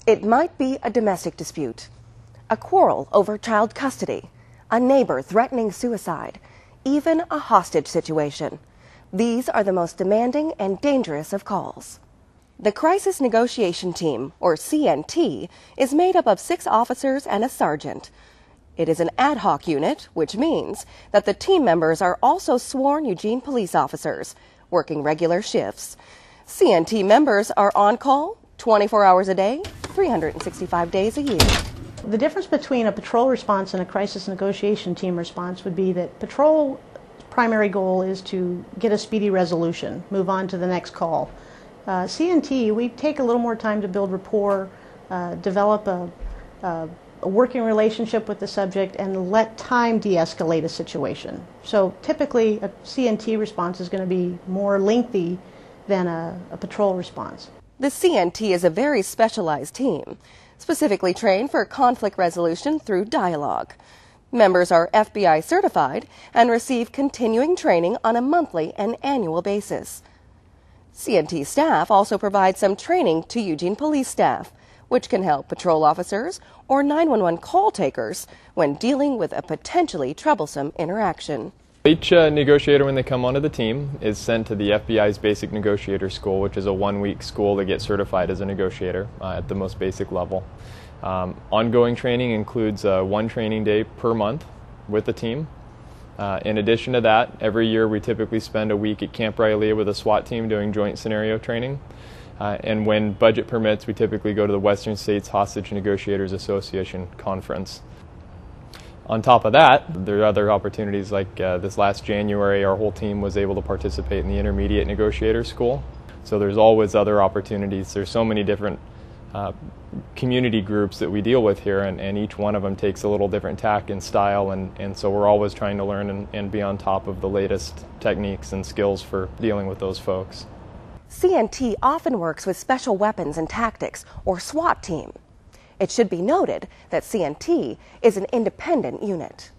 It might be a domestic dispute, a quarrel over child custody, a neighbor threatening suicide, even a hostage situation. These are the most demanding and dangerous of calls. The Crisis Negotiation Team, or CNT, is made up of 6 officers and a sergeant. It is an ad hoc unit, which means that the team members are also sworn Eugene police officers, working regular shifts. CNT members are on call 24 hours a day, 365 days a year. The difference between a patrol response and a crisis negotiation team response would be that patrol's primary goal is to get a speedy resolution, move on to the next call. CNT, we take a little more time to build rapport, develop a working relationship with the subject, and let time de-escalate a situation. So typically a CNT response is going to be more lengthy than a patrol response. The CNT is a very specialized team, specifically trained for conflict resolution through dialogue. Members are FBI certified and receive continuing training on a monthly and annual basis. CNT staff also provide some training to Eugene police staff, which can help patrol officers or 911 call takers when dealing with a potentially troublesome interaction. Each negotiator, when they come onto the team, is sent to the FBI's Basic Negotiator School, which is a 1-week school to get certified as a negotiator at the most basic level. Ongoing training includes 1 training day per month with the team. In addition to that, every year we typically spend a week at Camp Riley with a SWAT team doing joint scenario training. And when budget permits, we typically go to the Western States Hostage Negotiators Association conference. On top of that, there are other opportunities like this last January, our whole team was able to participate in the Intermediate Negotiator School. So there's always other opportunities. There's so many different community groups that we deal with here, and each one of them takes a little different tack and style, and so we're always trying to learn and be on top of the latest techniques and skills for dealing with those folks. CNT often works with Special Weapons and Tactics, or SWAT team. It should be noted that CNT is an independent unit.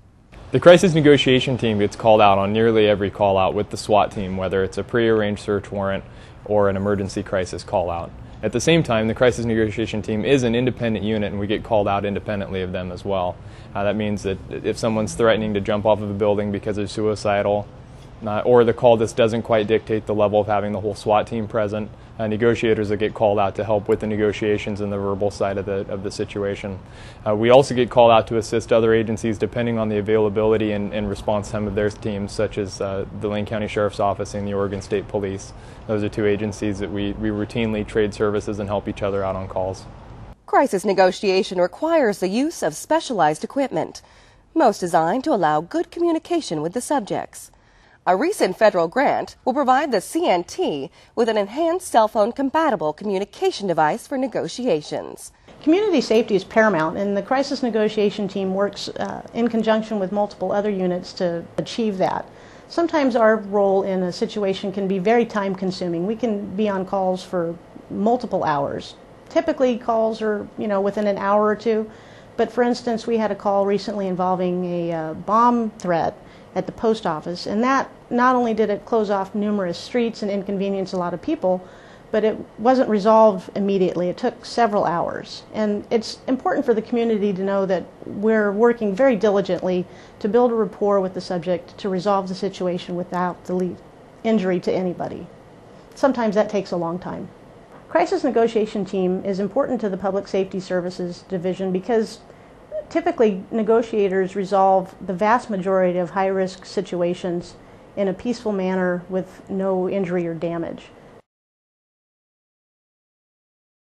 The crisis negotiation team gets called out on nearly every call out with the SWAT team, whether it's a prearranged search warrant or an emergency crisis call out. At the same time, the crisis negotiation team is an independent unit, and we get called out independently of them as well. That means that if someone's threatening to jump off of a building because they're suicidal, or the call just doesn't quite dictate the level of having the whole SWAT team present, negotiators that get called out to help with the negotiations and the verbal side of the situation. We also get called out to assist other agencies depending on the availability and response time of their teams, such as the Lane County Sheriff's Office and the Oregon State Police. Those are 2 agencies that we routinely trade services and help each other out on calls. Crisis negotiation requires the use of specialized equipment, most designed to allow good communication with the subjects. A recent federal grant will provide the CNT with an enhanced cell phone compatible communication device for negotiations. Community safety is paramount, and the crisis negotiation team works in conjunction with multiple other units to achieve that. Sometimes our role in a situation can be very time consuming. We can be on calls for multiple hours. Typically calls are, within an hour or 2, but for instance we had a call recently involving a bomb threat at the post office, and that not only did it close off numerous streets and inconvenience a lot of people, but it wasn't resolved immediately. It took several hours. And it's important for the community to know that we're working very diligently to build a rapport with the subject to resolve the situation without the injury to anybody. Sometimes that takes a long time. Crisis negotiation team is important to the Public Safety Services Division because typically negotiators resolve the vast majority of high-risk situations in a peaceful manner with no injury or damage.